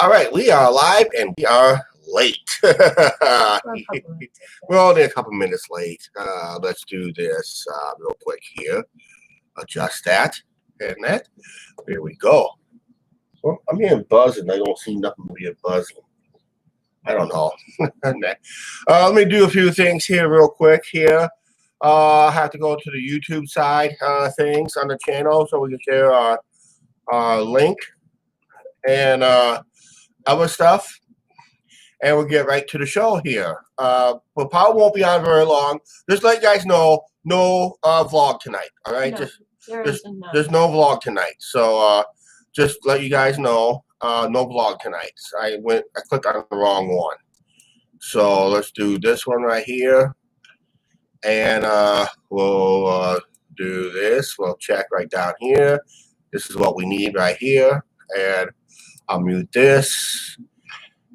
All right, we are live and we are late. We're only a couple minutes late. Let's do this real quick here. Adjust that and that. There we go. Well, I'm hearing buzzing. I don't see nothing but here buzzing. I don't know. Let me do a few things here real quick here. I have to go to the YouTube side things on the channel so we can share our link and other stuff, and we'll get right to the show here. But probably won't be on very long. Just let you guys know, no vlog tonight. All right, No, there's no vlog tonight. So just let you guys know, no vlog tonight. I clicked on the wrong one. So let's do this one right here, and we'll do this. We'll check right down here. This is what we need right here, and I'll mute this,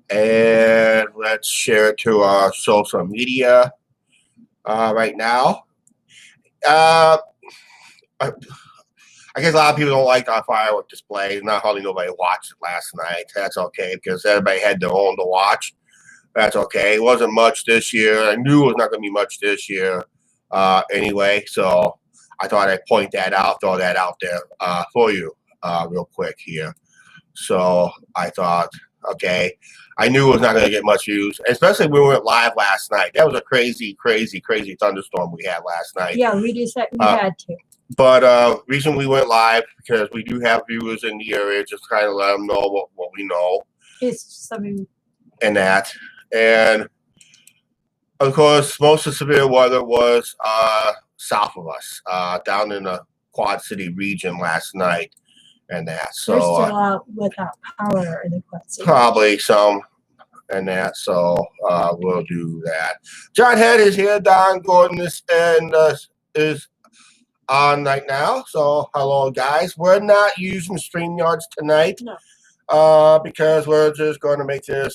and let's share it to our social media right now. I guess a lot of people don't like our firework display. Not hardly nobody watched it last night. That's okay because everybody had their own to watch. That's okay. It wasn't much this year. I knew it was not going to be much this year anyway. So I thought I'd point that out, throw that out there for you real quick here. So I thought, okay, I knew it was not going to get much views, especially when we went live last night. That was a crazy, crazy, crazy thunderstorm we had last night. Yeah, we decided we had to. But reason we went live because we do have viewers in the area, just kind of let them know what we know. It's something. And that. And, of course, most of the severe weather was south of us, down in the Quad City region last night. And that, so they're still out without power in the Quad City. Probably some, and that. So we'll do that. John Head is here. Don Gordon is on right now. So hello, guys. We're not using StreamYards tonight, no, because we're just going to make this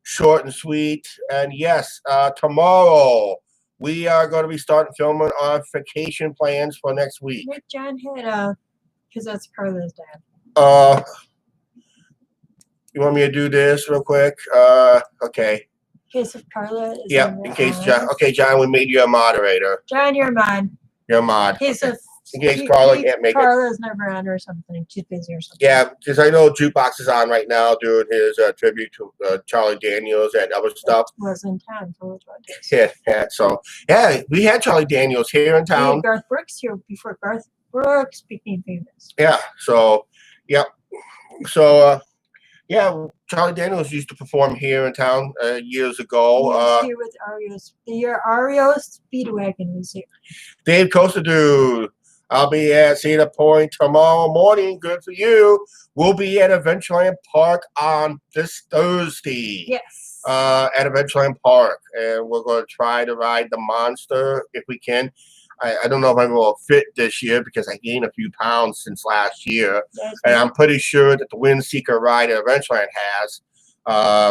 short and sweet. And yes, tomorrow we are going to be starting filming our vacation plans for next week. Nick John Head. Because that's Carla's dad. You want me to do this real quick? Okay. In case if Carla is in case John. Okay, John, we made you a moderator. John, you're a mod. You're a mod. In case, in case Carla can't make Carla's never on or something. She's busy or something. Yeah, because I know Jukebox is on right now doing his tribute to Charlie Daniels and other stuff. Was in town for days. Yeah. So yeah, we had Charlie Daniels here in town. We had Garth Brooks here before Garth Brooks became famous. Yeah. So yeah. So yeah, Charlie Daniels used to perform here in town years ago. He was here with REO. The year REO Speedwagon was here. Dave Costa Dude. I'll be at Cedar Point tomorrow morning. Good for you. We'll be at Adventureland Park on this Thursday. Yes. At Adventureland Park. And we're going to try to ride the Monster if we can. I don't know if I'm going to fit this year because I gained a few pounds since last year. And I'm pretty sure that the Wind Seeker ride at Adventureland has,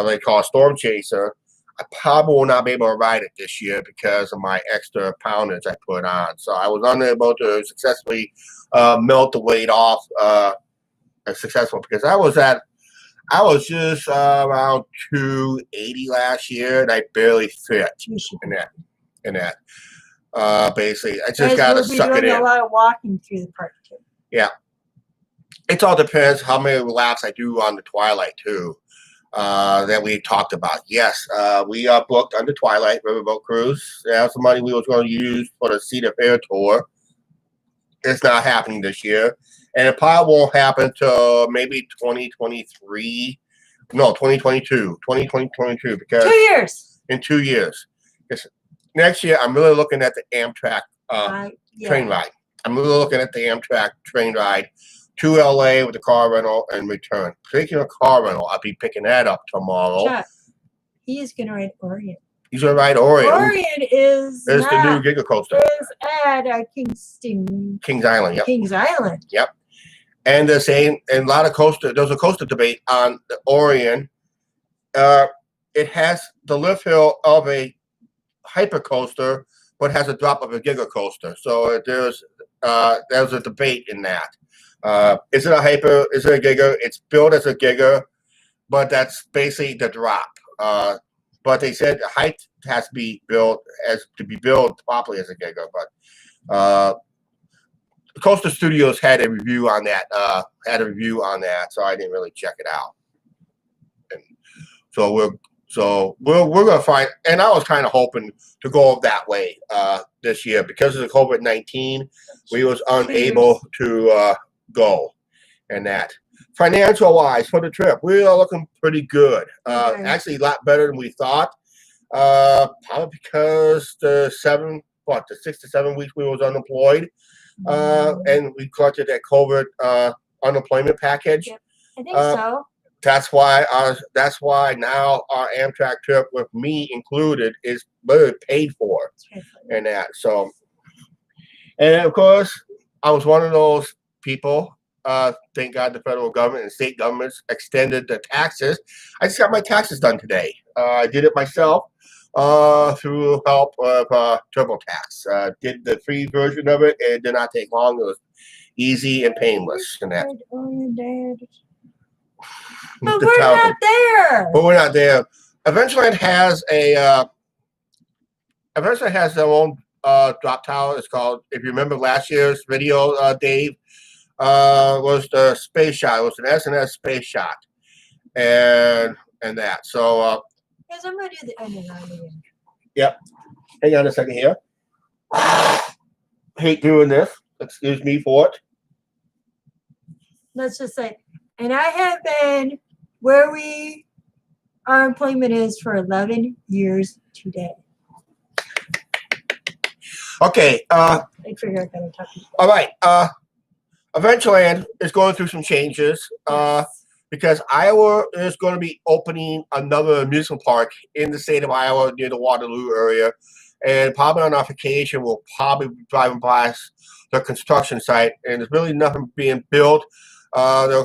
they call it Storm Chaser. I probably will not be able to ride it this year because of my extra poundage I put on. So I was unable to successfully melt the weight off successful because I was just around 280 last year and I barely fit in that. Basically, I just gotta suck it in. A lot of walking through the park too. Yeah, it all depends how many laps I do on the Twilight too. That we talked about. Yes, we are booked on the Twilight Riverboat Cruise. That's the money we was going to use for the Cedar Fair tour. It's not happening this year, and it probably won't happen till maybe 2023. No, 2022. 2022 because 2 years. In 2 years. Next year, I'm really looking at the Amtrak train ride. I'm really looking at the Amtrak train ride to LA with the car rental and return. Speaking of car rental, I'll be picking that up tomorrow. Chuck, he is going to ride Orion. He's going to ride Orion. Orion is the new Giga Coaster. Is at Kings Island, yep. Kings Island. Yep. And the same, and a lot of coaster, there's a coaster debate on the Orion. It has the lift hill of a hyper coaster, but has a drop of a Giga Coaster. So there's a debate in that. Is it a hyper? Is it a Giga? It's built as a Giga. but that's basically the drop. But they said the height has to be built properly as a gigger. But Coaster Studios had a review on that. So I didn't really check it out. And so we're gonna find. And I was kind of hoping to go that way this year because of the COVID-19. We was unable to go, and that. Financial wise for the trip, we are looking pretty good. Actually, a lot better than we thought. Probably because the 6 to 7 weeks we was unemployed, and we collected that COVID unemployment package. Yep. I think so. That's why now our Amtrak trip with me included is really paid for, and that. So, and of course, I was one of those people. Thank God the federal government and state governments extended the taxes. I just got my taxes done today. I did it myself through help of TurboTax. Did the free version of it. It did not take long. It was easy and painless. And that. But we're not there. But we're not there. Eventually, it has their own drop tower. It's called. If you remember last year's video, Dave. Was the space shot. It was an S&S space shot, and that. So, yes, I'm gonna do the ending again. Yep. Hang on a second here. Hate doing this. Excuse me for it. Let's just say, and I have been where our employment is for 11 years today. Okay. I figure I'm gonna talk. All right. Adventureland is going through some changes because Iowa is going to be opening another amusement park in the state of Iowa near the Waterloo area. And probably on our vacation, we'll probably be driving by the construction site. And there's really nothing being built. They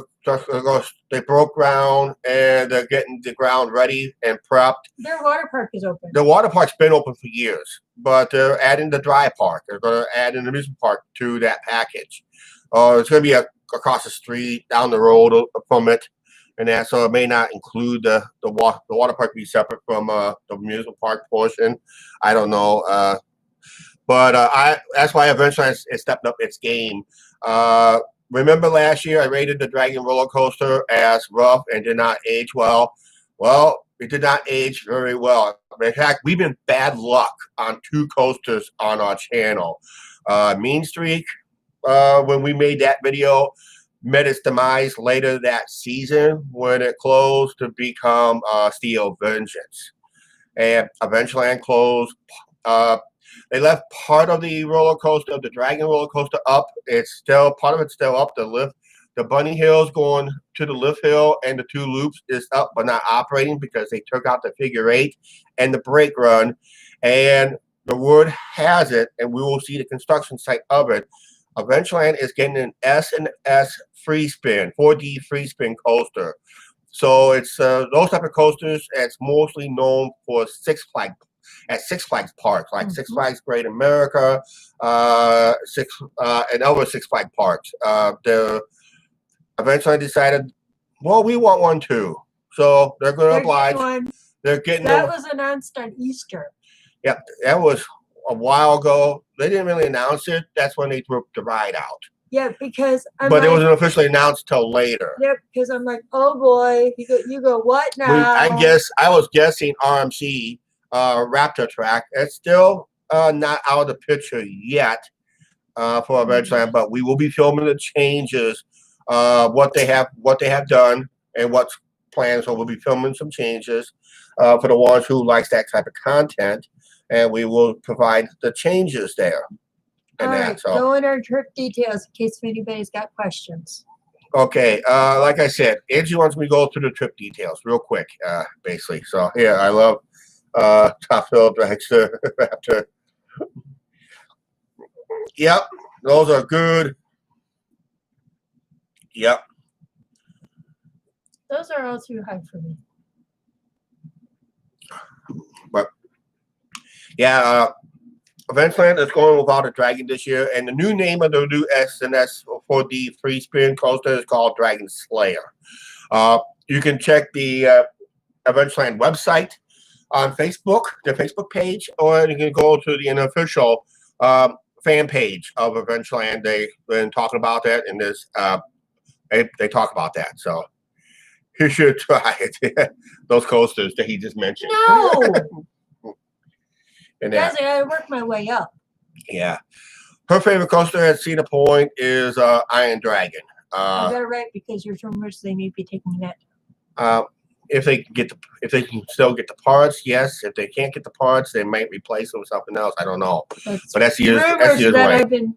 broke ground and they're getting the ground ready and prepped. Their water park is open. The water park's been open for years, but they're adding the dry park. They're going to add an amusement park to that package. It's going to be across the street, down the road from it, and that. So it may not include the water park be separate from the amusement park portion. I don't know, but that's why eventually it stepped up its game. Remember last year I rated the Dragon roller coaster as rough and did not age well. Well, it did not age very well. In fact, we've been bad luck on 2 coasters on our channel. Mean Streak. When we made that video, met its demise later that season when it closed to become Steel Vengeance. And Adventureland closed. They left part of the roller coaster, the Dragon roller coaster, up. It's still part of it's still up. The bunny hill's going to the lift hill, and the 2 loops is up but not operating because they took out the figure 8 and the brake run. And the word has it, and we will see the construction site of it. Adventureland is getting an S&S free spin, 4D free spin coaster. So it's those type of coasters. It's mostly known for Six Flags parks, like Six Flags Great America, and other Six Flags parks. Eventually decided, well, we want one too. So they're going to oblige. They're getting that was announced on Easter. Yeah, that was a while ago. They didn't really announce it. That's when they threw the ride out. Yeah, because it wasn't officially announced till later. Yeah, because I'm like, oh boy, you go what now? I was guessing RMC Raptor Track. It's still not out of the picture yet for Adventureland, but we will be filming the changes, what they have done and what's planned. So we'll be filming some changes for the ones who likes that type of content. And we will provide the changes there. All right, go in our trip details in case anybody's got questions. Okay, like I said, Angie wants me to go through the trip details real quick, basically. So yeah, I love Top Hill Dragster Raptor. Yep, those are good. Yep. Those are all too high for me. But yeah, Adventureland is going without a dragon this year, and the new name of the new S&S 4D free spin coaster is called Dragon Slayer. You can check the Adventureland website on Facebook, the Facebook page, or you can go to the unofficial fan page of Adventureland. They've been talking about that, and there's they talk about that. So you should try it. Those coasters that he just mentioned. No. And Guys, that, I gotta work my way up. yeah. Her favorite coaster at Cedar Point is Iron Dragon. I got it right because there's rumors they may be taking that. If they can still get the parts, yes. If they can't get the parts, they might replace them with something else. I don't know. But that's the rumors year's that way. I've been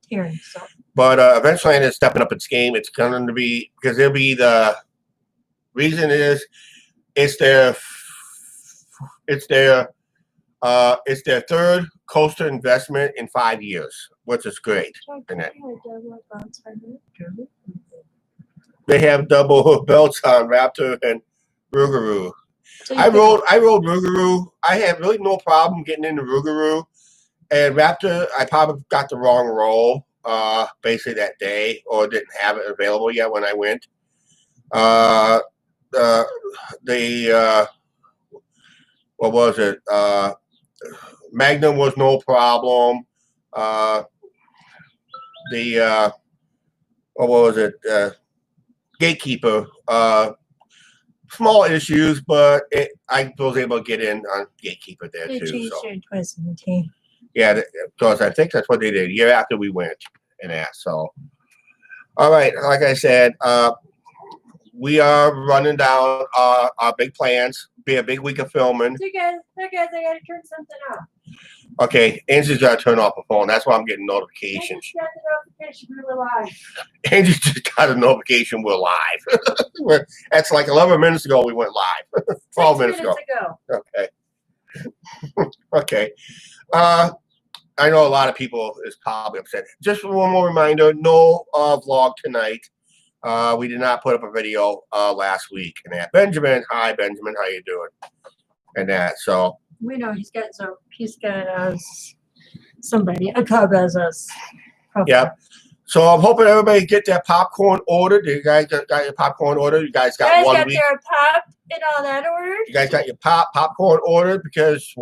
hearing. So. But Adventureland is stepping up its game. It's going to be because it'll be the reason is it's their third coaster investment in 5 years, which is great. They have double belts on Raptor and Rougarou. So I rode Rougarou. I had really no problem getting into Rougarou. And Raptor, I probably got the wrong roll basically that day, or didn't have it available yet when I went. What was it? Magnum was no problem. What was it? Gatekeeper. Small issues, but I was able to get in on Gatekeeper there they too. changed So. it in 2017. Yeah, because I think that's what they did a year after we went and that. So, all right, like I said, we are running down our big plans. Be a big week of filming. So guys, I gotta turn something off. Okay, Angie's got to turn off the phone. That's why I'm getting notifications. I just got the notification we were live. Angie just got a notification we're live. That's like 11 minutes ago we went live. 12 minutes ago. Okay. Okay. I know a lot of people is probably upset. Just one more reminder, no vlog tonight. We did not put up a video last week. And that Benjamin, hi Benjamin, how you doing? And that, so. We know he's got somebody, a cub as us. Yep. So I'm hoping everybody get their popcorn ordered. You guys got your popcorn ordered? You guys got 1 week? their pop and all that ordered? You guys got your popcorn ordered? Because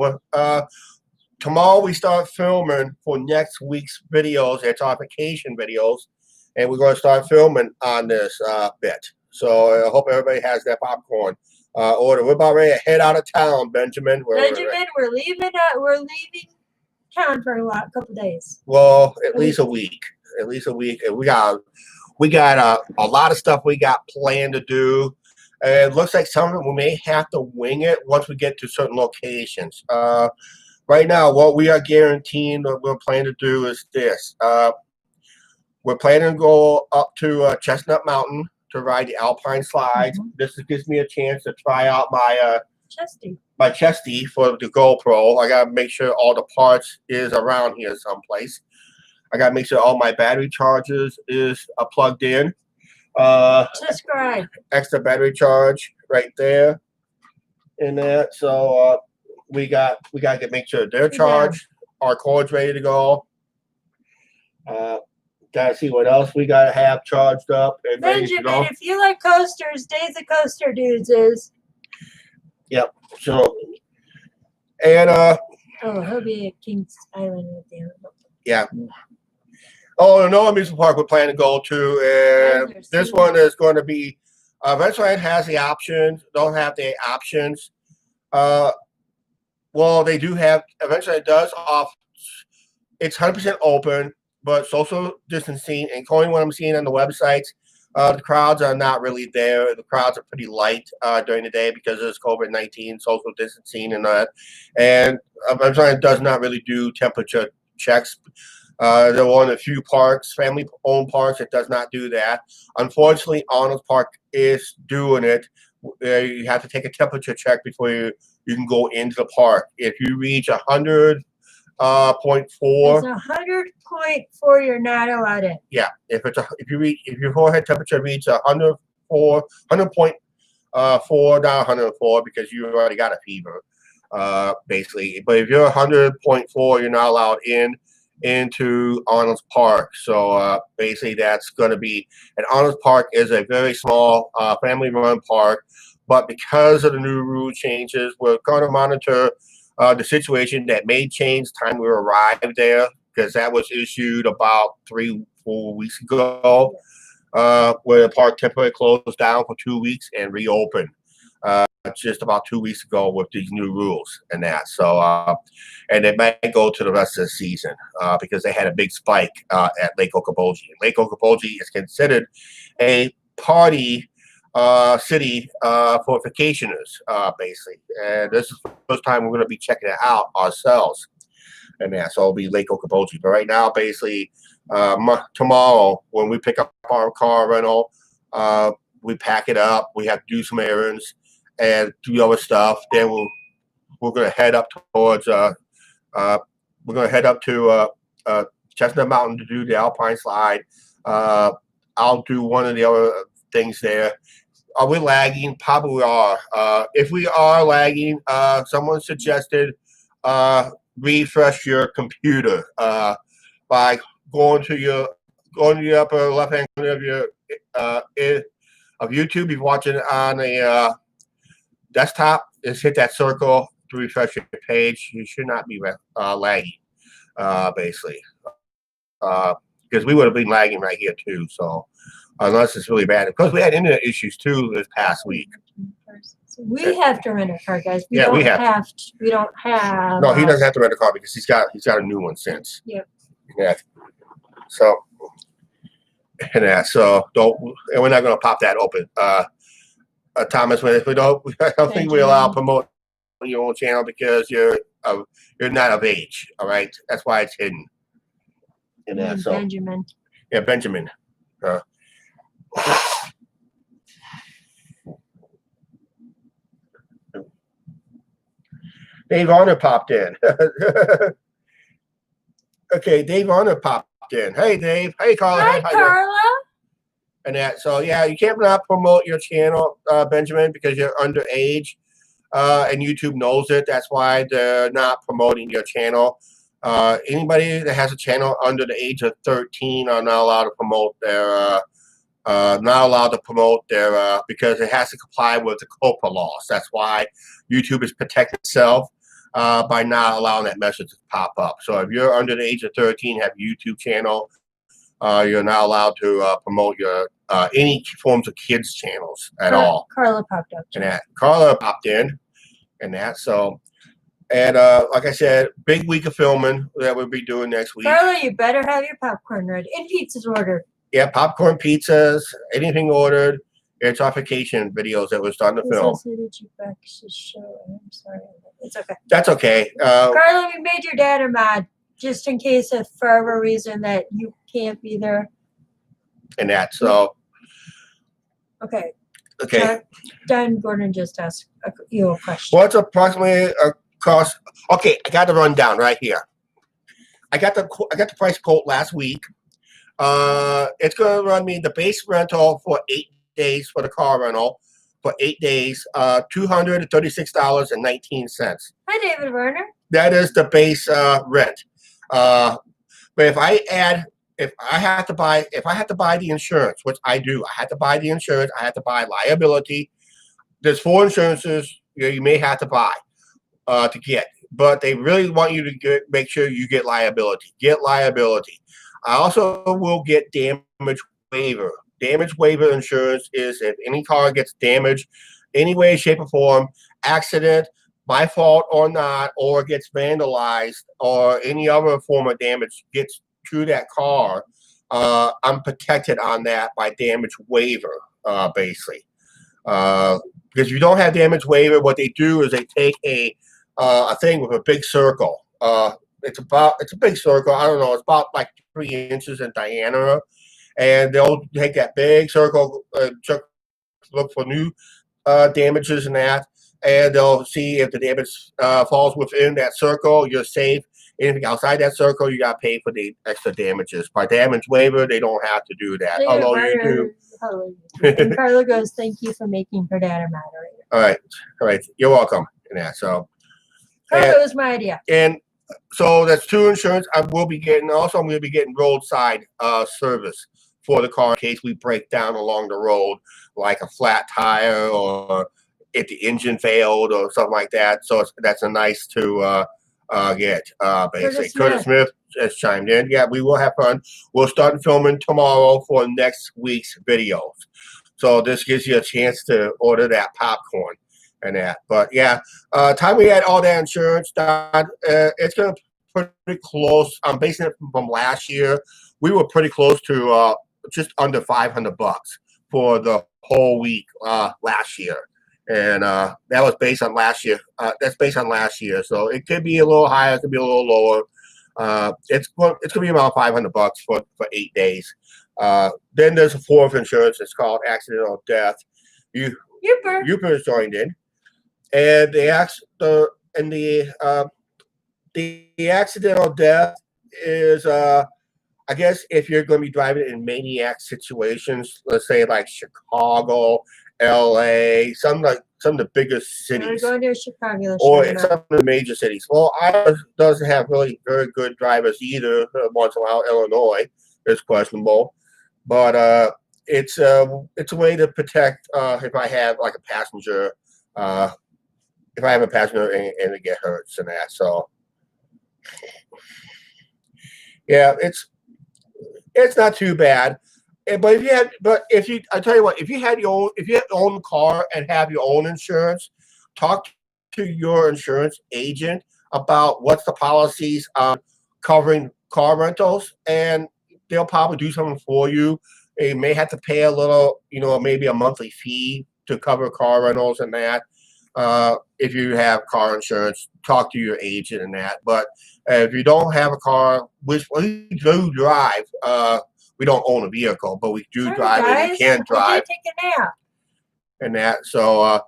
tomorrow we start filming for next week's videos. It's our vacation videos. And we're going to start filming on this bit. So I hope everybody has their popcorn ordered. We're about ready to head out of town, Benjamin. We're leaving town for a couple days. Well, at least a week. At least a week. And we got a lot of stuff we got planned to do. And it looks like some of it we may have to wing it once we get to certain locations. Right now, what we are guaranteeing that we're planning to do is this. We're planning to go up to Chestnut Mountain to ride the Alpine slides. Mm-hmm. This gives me a chance to try out my Chesty for the GoPro. I gotta make sure all the parts is around here someplace. I gotta make sure all my battery chargers is plugged in. Subscribe. Extra battery charge right there. In there. So we got to make sure they're charged. Yeah. Our cord's ready to go. Gotta see what else we gotta have charged up and Benjamin, if you like coasters, Days of Coaster Dudes is. Yep. So, and he'll be at Kings Island at the end. Yeah. Oh, another amusement park we're planning to go to, and this one is going to be. Adventureland has the options. Don't have the options. Well, they do have. Adventureland does off. It's 100% open, but social distancing, and according to what I'm seeing on the websites, the crowds are not really there. The crowds are pretty light during the day because of COVID-19, social distancing, and that. And Adventureland does not really do temperature checks. They're one of the few parks, family-owned parks, that does not do that. Unfortunately, Arnold's Park is doing it. You have to take a temperature check before you can go into the park. If you reach 100.4. It's 100.4. You're not allowed in. Yeah, if your forehead temperature reaches 100.4, not 104, because you already got a fever, basically. But if you're 100.4, you're not allowed in. into Arnold's Park. So basically, that's going to be, and Arnold's Park is a very small family-run park. But because of the new rule changes, we're going to monitor the situation that may change time we arrive there, because that was issued about 3-4 weeks ago, where the park temporarily closed down for 2 weeks and reopened just about 2 weeks ago with these new rules and that. So, and it might go to the rest of the season because they had a big spike at Lake Okoboji. Lake Okoboji is considered a party city for vacationers, basically. And this is the first time we're going to be checking it out ourselves. And that, so it'll be Lake Okoboji. But right now, basically, tomorrow when we pick up our car rental, we pack it up. We have to do some errands and do other stuff. Then we're going to head up towards we're going to head up to Chestnut Mountain to do the Alpine slide. I'll do one of the other things there. Are we lagging? Probably we are. If we are lagging, someone suggested refresh your computer by going to the upper left hand corner of your of YouTube. If you're watching on a desktop, just hit that circle to refresh your page. You should not be lagging, basically, because we would have been lagging right here too. So unless it's really bad, because we had internet issues too this past week. So we have to rent a car, guys. We don't have. No, he doesn't have to rent a car because he's got a new one since. Yep. Yeah. So. And that, so don't, and we're not going to pop that open. Thomas, if we don't, I don't think we allow promote your own channel because you're not of age. All right, that's why it's hidden. And that, so Benjamin. Yeah, Benjamin. Dave Honor popped in. Okay, Dave Honor popped in. Hey, Dave. Hey, Carla. Hi, Carla. And that. So, yeah, you can't not promote your channel, Benjamin, because you're underage. And YouTube knows it. That's why they're not promoting your channel. Anybody that has a channel under the age of 13 are not allowed to promote their because it has to comply with the COPPA laws. That's why YouTube is protecting itself by not allowing that message to pop up. So if you're under the age of 13, have a YouTube channel, you're not allowed to promote your any forms of kids channels at all. Carla popped up. And that Carla popped in, and that so. And like I said, big week of filming that we'll be doing next week. Carla, you better have your popcorn ready. And pizza's ordered. Yeah, popcorn, pizzas, anything ordered. It's our vacation videos that we're starting to film. I'm sorry. It's okay. That's okay. Carla, we made your dad a mod just in case if for whatever reason that you can't be there. And that, so. Okay. Okay. Don Gordon just asked you a question. What's approximately a cost? Okay, I got the rundown right here. I got the price quote last week. It's going to run me the base rental for 8 days for the car rental for 8 days, $236.19. Hi, David Werner. That is the base rent. But if I have to buy the insurance, which I do, I have to buy the insurance. I have to buy liability. There's 4 insurances you may have to buy to get, but they really want you to make sure you get liability. Get liability. I also will get damage waiver. Damage waiver insurance is if any car gets damaged any way, shape, or form, accident, by fault or not, or gets vandalized, or any other form of damage gets to that car, I'm protected on that by damage waiver, basically. Because if you don't have damage waiver, what they do is they take a thing with a big circle. It's a big circle. I don't know. It's about like 3 inches in diameter, and they'll take that big circle, look for new damages and that, and they'll see if the damage falls within that circle. You're safe. Anything outside that circle, you got to pay for the extra damages. By damage waiver, they don't have to do that. Although you do. And Carla goes, "Thank you for making her dad a moderator." All right. You're welcome. Yeah. So. Carla was my idea. And So that's two insurance I will be getting. Also, I'm going to be getting roadside service for the car in case we break down along the road, like a flat tire or if the engine failed or something like that. So that's a nice to get. Basically, Curtis Smith has chimed in. Yeah, we will have fun. We'll start filming tomorrow for next week's videos. So this gives you a chance to order that popcorn and that. But yeah, time we had all that insurance done, it's going to pretty close. I'm basing it from last year. We were pretty close to just under $500 for the whole week last year. And that was based on last year. That's based on last year. So it could be a little higher, it could be a little lower. It's going to be about $500 for 8 days. Then there's a fourth insurance. It's called accidental death. Uper is joined in, and the accidental death is I guess if you're going to be driving in maniac situations, let's say like Chicago, LA, some of the biggest cities, going to Chicago, or some of the major cities. Well, Iowa doesn't have really very good drivers either. Once in a while, Illinois is questionable, but it's a way to protect if I have like a passenger, if I have a passenger and they get hurt and that. So yeah, it's not too bad. But I tell you what, if you have your own car and have your own insurance, talk to your insurance agent about what's the policies covering car rentals, and they'll probably do something for you. You may have to pay a little, maybe a monthly fee to cover car rentals and that. If you have car insurance, talk to your agent and that. But if you don't have a car, which we do drive, we don't own a vehicle, but we do drive and we can drive. Take a nap. And that, so,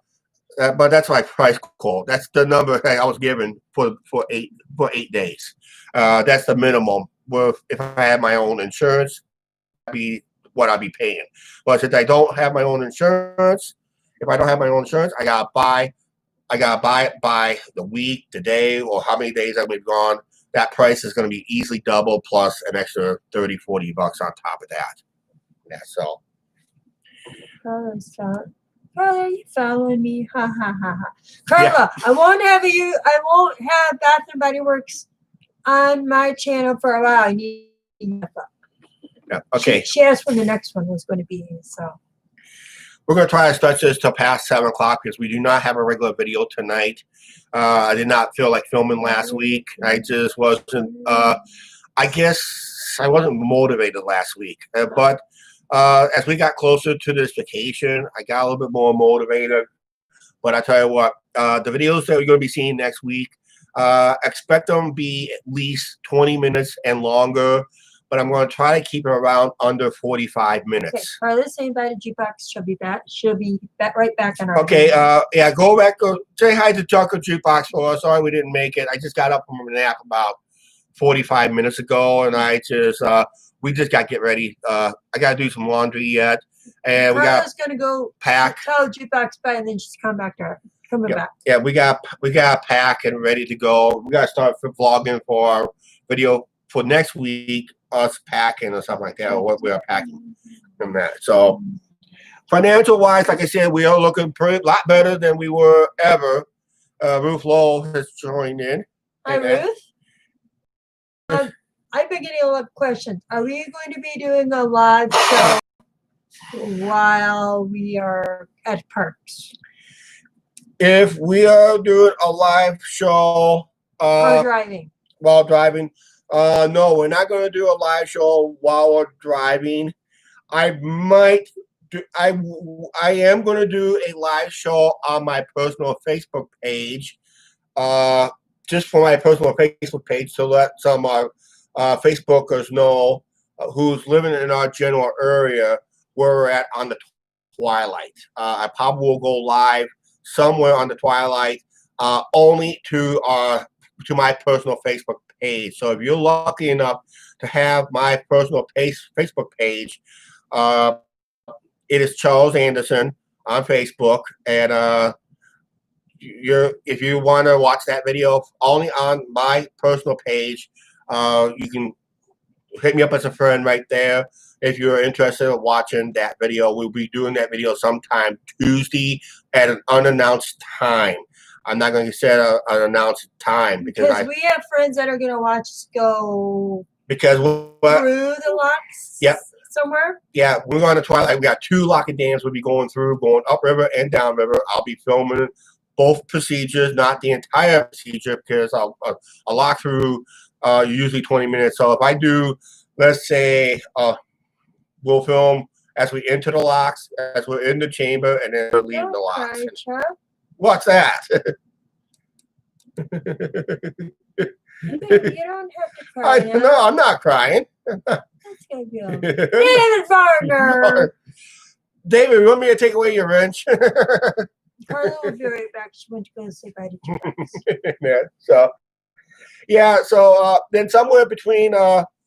but that's my price quote. That's the number that I was given for 8 days. That's the minimum. Well, if I had my own insurance, that'd be what I'd be paying. But since I don't have my own insurance, I gotta buy it by the week, the day, or how many days I've been gone. That price is going to be easily double plus an extra $30-$40 on top of that. Yeah, so. Carla, are you following me? Ha ha ha ha. Carla, yeah. I won't have Bath and Body Works on my channel for a while. Yeah, okay. She asked when the next one was going to be, so. We're going to try to start this till past 7 o'clock because we do not have a regular video tonight. I did not feel like filming last week. I just wasn't, I guess I wasn't motivated last week. But as we got closer to this vacation, I got a little bit more motivated. But I tell you what, the videos that we're going to be seeing next week, expect them to be at least 20 minutes and longer. But I'm going to try to keep it around under 45 minutes. Okay, Carla's saying by the jukebox. She'll be back. She'll be right back on our. Okay, yeah, go say hi to Junker Jukebox for us. Sorry we didn't make it. I just got up from a nap about 45 minutes ago, and we just got to get ready. I got to do some laundry yet, and Carla's going to go pack. Tell Jukebox bye, and then she's come back. Yeah, we got to pack and ready to go. We got to start vlogging for our video for next week. Us packing or something like that, or what we are packing from that. So financial wise, like I said, we are looking a lot better than we were ever. Ruth Lowell has joined in. Hi, Ruth. I've been getting a lot of questions. Are we going to be doing a live show while we are at parks? If we are doing a live show while driving. No, we're not going to do a live show while we're driving. I am going to do a live show on my personal Facebook page, just for my personal Facebook page to let some Facebookers know who's living in our general area where we're at on the Twilight. I probably will go live somewhere on the Twilight, only to my personal Facebook page. So if you're lucky enough to have my personal Facebook page, it is Charles Anderson on Facebook, and if you want to watch that video only on my personal page, you can hit me up as a friend right there. If you're interested in watching that video, we'll be doing that video sometime Tuesday at an unannounced time. I'm not going to set an announced time because we have friends that are going to watch us go because through the locks. Yep. Somewhere. Yeah, we're going to Twilight. We got 2 locking dams we'll be going through, going upriver and downriver. I'll be filming both procedures, not the entire procedure, because I'll lock through usually 20 minutes. So if I do, let's say, we'll film as we enter the locks, as we're in the chamber, and then we're leaving the locks. What's that? You don't have to cry. No, I'm not crying. That's gonna be all. David Varner. David, you want me to take away your wrench? Carla will be right back. She went to go say bye to Jax. So then somewhere between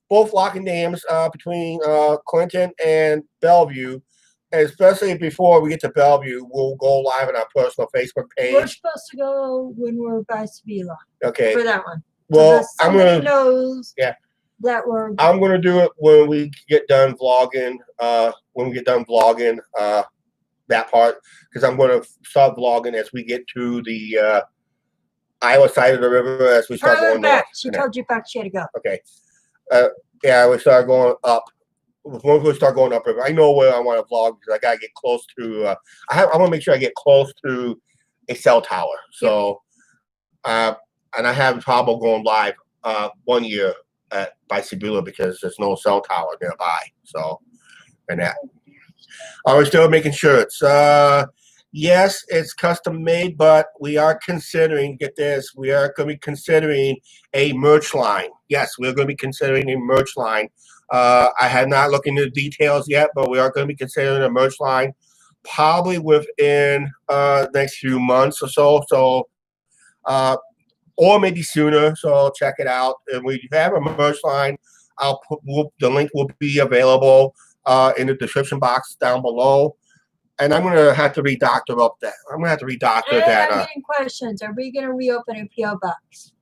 both locking dams, between Clinton and Bellevue, especially before we get to Bellevue, we'll go live on our personal Facebook page. We're supposed to go when we're by Sevilla. Okay. For that one. Well, so somebody knows that we're. I'm gonna do it when we get done vlogging. That part, because I'm gonna start vlogging as we get to the Iowa side of the river as we start going back. north. She told you back. She had to go. Okay. We start going up. Once we start going upriver, I know where I want to vlog because I gotta get close to. I want to make sure I get close to a cell tower. So, and I have trouble going live 1 year by Sibylla because there's no cell tower nearby. So, and that. We're still making shirts. Yes, it's custom made, but we are considering, get this, we are going to be considering a merch line. Yes, we're going to be considering a merch line. I have not looked into the details yet, but we are going to be considering a merch line probably within the next few months or so. So, or maybe sooner. So check it out. And we have a merch line. The link will be available in the description box down below. And I'm going to have to redoctor up that. I'm going to have to redoctor that. I'm getting questions. Are we going to reopen a P.O. box?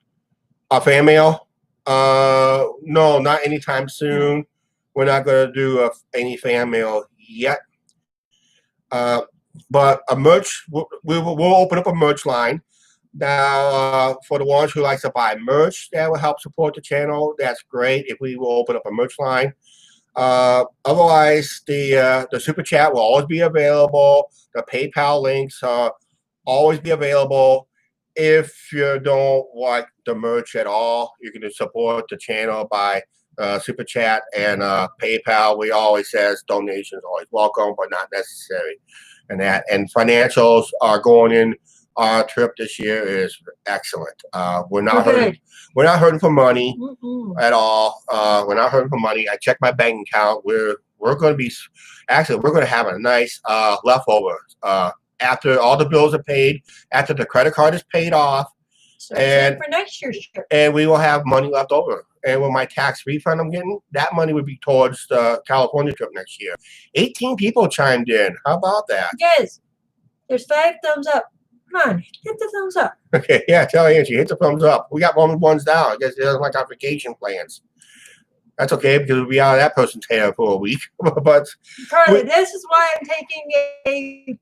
A fan mail? No, not anytime soon. We're not going to do any fan mail yet. But a merch, we'll open up a merch line. Now, for the ones who like to buy merch, that will help support the channel. That's great if we will open up a merch line. Otherwise, the super chat will always be available. The PayPal links always be available. If you don't like the merch at all, you can support the channel by super chat and PayPal. We always says donations always welcome, but not necessary. And financials are going in. Our trip this year is excellent. We're not hurting. We're not hurting for money at all. We're not hurting for money. I checked my bank account. We're going to be we're going to have a nice leftover after all the bills are paid, after the credit card is paid off, so and for next year's trip. And we will have money left over. And with my tax refund I'm getting, that money would be towards the California trip next year. 18 people chimed in. How about that? Yes, there's 5 thumbs up. Come on, hit the thumbs up. Okay, yeah, tell Angie, hit the thumbs up. We got ones down. I guess he doesn't like our vacation plans. That's okay because we'll be out of that person's hair for a week. But Carly, this is why I'm taking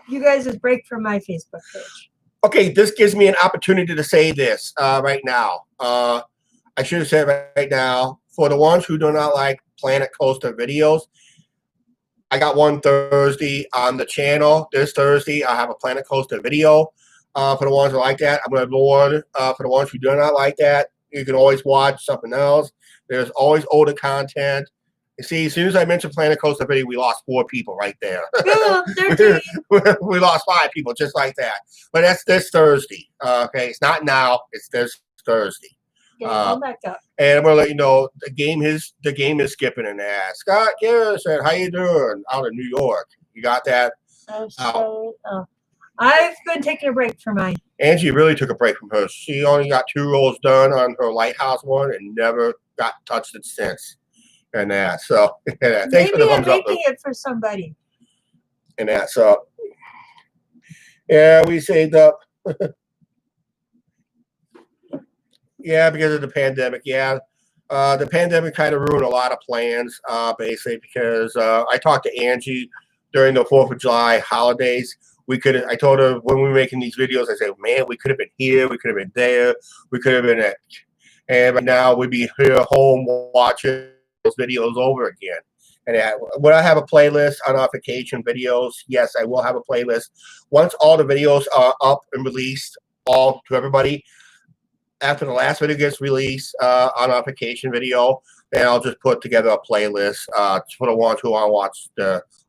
you guys' break from my Facebook page. Okay, this gives me an opportunity to say this right now. I should have said right now, for the ones who do not like Planet Coaster videos, I got one Thursday on the channel. This Thursday, I have a Planet Coaster video. For the ones who like that, I'm going to go on. For the ones who do not like that, you can always watch something else. There's always older content. You see, as soon as I mentioned Planet Coaster video, we lost 4 people right there. We lost 5 people just like that. But that's this Thursday. Okay, it's not now. It's this Thursday. Come back up. And I'm gonna let you know the game is skipping in there. Scott Garrison, how you doing out in New York? You got that? I've been taking a break from mine. Angie really took a break from hers. She only got 2 rolls done on her Lighthouse one and never got touched it since. And that, so thanks for the thumbs up. Maybe I'm making it for somebody. And that, so yeah, we saved up Yeah, because of the pandemic. Yeah, the pandemic kind of ruined a lot of plans, basically, because I talked to Angie during the 4th of July holidays. We could. I told her when we were making these videos, I said, "Man, we could have been here. We could have been there. We could have been at." And right now we'd be here home watching those videos over again. And would I have a playlist on our vacation videos? Yes, I will have a playlist. Once all the videos are up and released, all to everybody, after the last video gets released on our vacation video, then I'll just put together a playlist for the ones who want to watch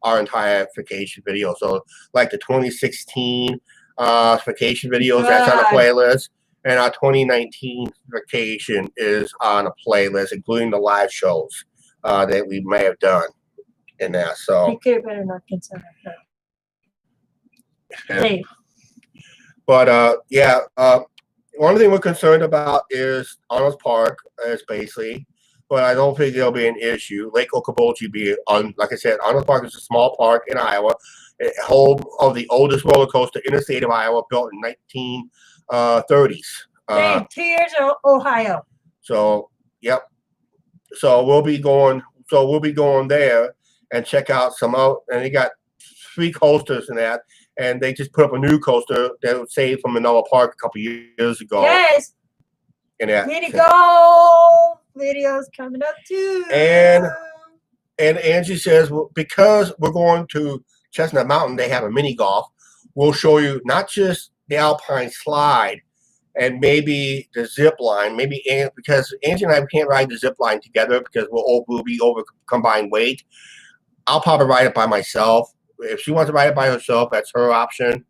our entire vacation video. So like the 2016 vacation videos, that's on a playlist. And our 2019 vacation is on a playlist, including the live shows that we may have done in that. So you could better not consider that. Hey. But yeah, one thing we're concerned about is Arnold's Park, is basically, but I don't think there'll be an issue. Lake Okoboji be on, like I said, Arnold Park is a small park in Iowa, home of the oldest roller coaster in the state of Iowa, built in 1930s. Hey, 2 years in Ohio. So, yep. So we'll be going there and check out some out, and they got 3 coasters in that. And they just put up a new coaster that was saved from another park a couple years ago. Yes. And that, way to go. Videos coming up too. And Angie says, well, because we're going to Chestnut Mountain, they have a mini golf. We'll show you not just the Alpine slide and maybe the zip line. Maybe because Angie and I can't ride the zip line together because we'll be over combined weight. I'll probably ride it by myself. If she wants to ride it by herself, that's her option.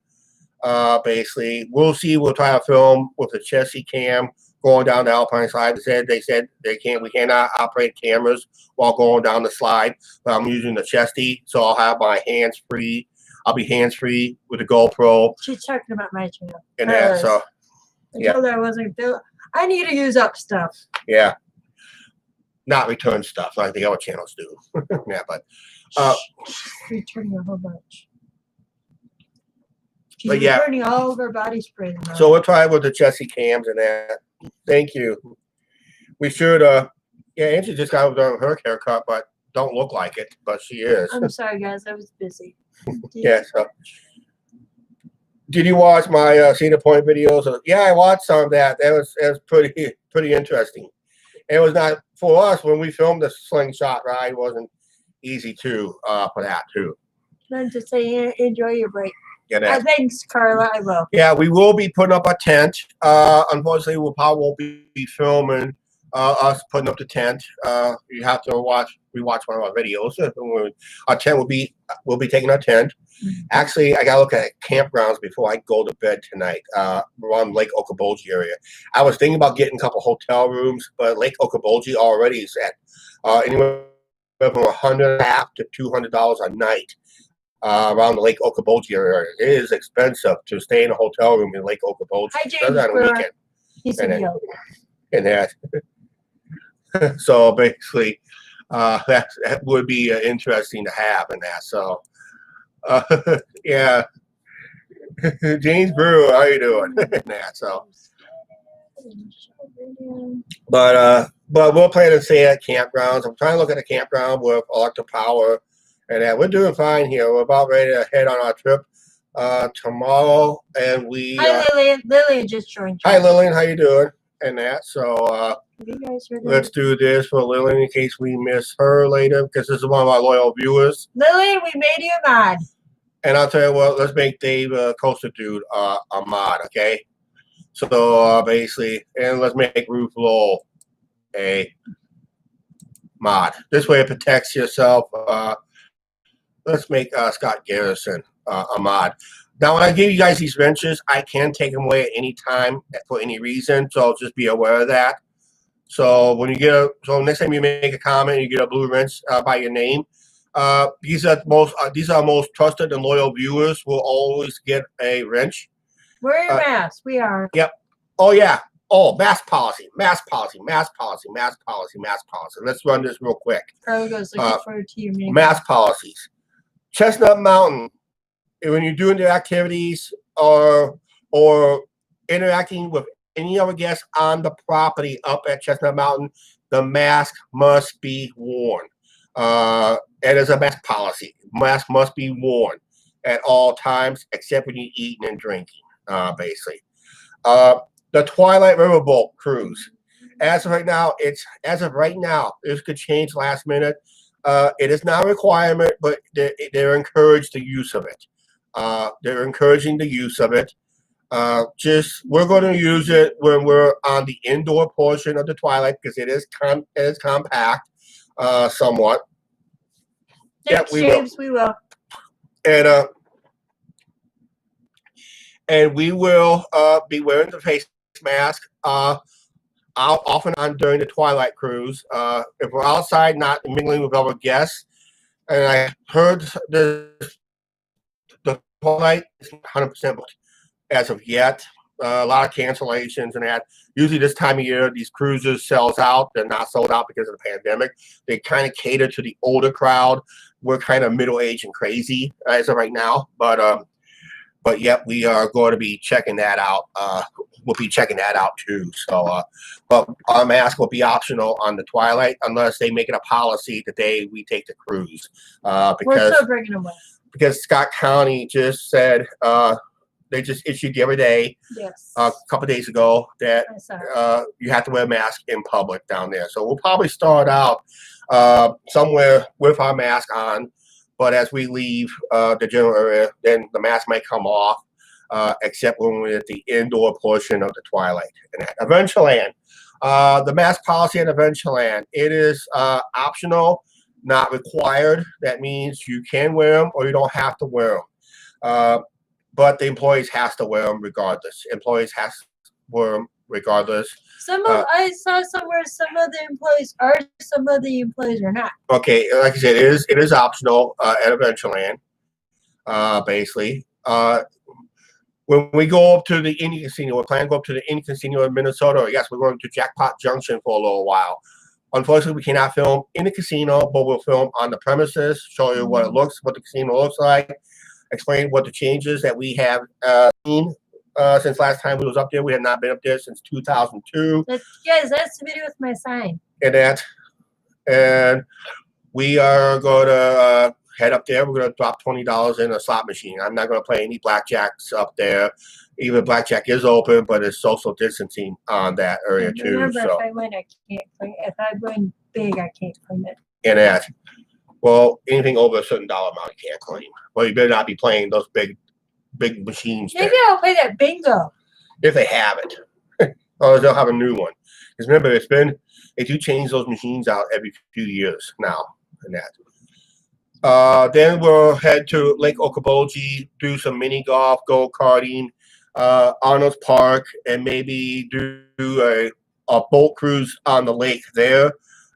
Basically, we'll see. We'll try to film with the Chessie cam going down the Alpine slide. They said we cannot operate cameras while going down the slide. But I'm using the Chessie, so I'll have my hands free. I'll be hands free with the GoPro. She's talking about my channel. And that, so I told her I wasn't built. I need to use up stuff. Yeah, not return stuff like the other channels do. Yeah, but. Returning a whole bunch. She's but yeah, returning all of her body spray. So we'll try with the Chessie cams and that. Thank you. We should. Yeah, Angie just got done her haircut, but don't look like it. But she is. I'm sorry, guys. I was busy. Yeah. So, did you watch my Cedar Point videos? Yeah, I watched some of that. That was pretty interesting. And it was not for us when we filmed the slingshot ride. It wasn't easy too for that too. Then to say enjoy your break. Yeah, thanks, Carla. I will. Yeah, we will be putting up a tent. Unfortunately, we probably won't be filming us putting up the tent. You have to rewatch one of our videos. Our tent we'll be taking our tent. Actually, I gotta look at campgrounds before I go to bed tonight. Around Lake Okoboji area. I was thinking about getting a couple hotel rooms, but Lake Okoboji already is at anywhere from $150 to $200 a night around the Lake Okoboji area. It is expensive to stay in a hotel room in Lake Okoboji. Hi, James. On a weekend. He's and that. So basically, that would be interesting to have in that. So, yeah. James Brewer, how you doing? That so. But we'll plan to stay at campgrounds. I'm trying to look at a campground with electric power, and we're doing fine here. We're about ready to head on our trip tomorrow, and we. Hi, Lillian. Lillian just joined. Hi, Lillian. How you doing? And that. So you guys let's do this for Lillian in case we miss her later, because this is one of our loyal viewers. Lillian, we made you a mod. And I'll tell you what. Let's make Dave Coaster Dude a mod, okay? So basically, and let's make Ruth Lowell a mod. This way it protects yourself. Let's make Scott Garrison a mod. Now, when I give you guys these wrenches, I can take them away at any time for any reason. So just be aware of that. So when you get next time you make a comment, you get a blue wrench by your name. These are most trusted and loyal viewers. Will always get a wrench. Wear your mask. We are. Yep. Oh yeah. Oh, mask policy, mask policy, mask policy, mask policy, mask policy. Let's run this real quick. Carla goes looking forward to your mask policies. Chestnut Mountain. When you're doing the activities or or interacting with any other guests on the property up at Chestnut Mountain, the mask must be worn. It is a mask policy. Mask must be worn at all times, except when you're eating and drinking, basically. The Twilight Riverboat cruise. As of right now, this could change last minute. It is not a requirement, but they're encouraged the use of it. They're encouraging the use of it. We're going to use it when we're on the indoor portion of the Twilight because it is compact, somewhat. Thanks, James. We will. And we will be wearing the face mask off and on during the Twilight cruise. If we're outside, not mingling with other guests. And I heard the Twilight is 100% booked as of yet. A lot of cancellations and that. Usually this time of year, these cruises sells out. They're not sold out because of the pandemic. They kind of cater to the older crowd. We're kind of middle-aged and crazy as of right now. But yet we are going to be checking that out. We'll be checking that out too. So, but our mask will be optional on the Twilight unless they make it a policy the day we take the cruise. We're still bringing them with. Because Scott County just said they just issued the other day, a couple of days ago, that you have to wear a mask in public down there. So we'll probably start out somewhere with our mask on. But as we leave the general area, then the mask might come off, except when we're at the indoor portion of the Twilight. And at Adventureland, the mask policy at Adventureland, it is optional, not required. That means you can wear them or you don't have to wear them. But the employees have to wear them regardless. Employees have to wear them regardless. I saw somewhere some of the employees are, some of the employees are not. Okay, like I said, it is optional at Adventureland, basically. When we go up to the Indian Casino, we're planning to go up to the Indian Casino in Minnesota. Yes, we're going to Jackpot Junction for a little while. Unfortunately, we cannot film in the casino, but we'll film on the premises, show you what the casino looks like, explain what the changes that we have seen since last time we was up there. We had not been up there since 2002. Guys, that's the video with my sign. And we are going to head up there. We're going to drop $20 in a slot machine. I'm not going to play any blackjacks up there. Even blackjack is open, but it's social distancing on that area too. Remember, if I win, I can't play. If I win big, I can't claim it. And that, well, anything over a certain dollar amount, you can't claim. Well, you better not be playing those big machines. Maybe I'll play that bingo. If they have it. Or they'll have a new one. Because remember, they do change those machines out every few years now. And that. Then we'll head to Lake Okoboji, do some mini golf, go-karting, Arnold's Park, and maybe do a boat cruise on the lake there.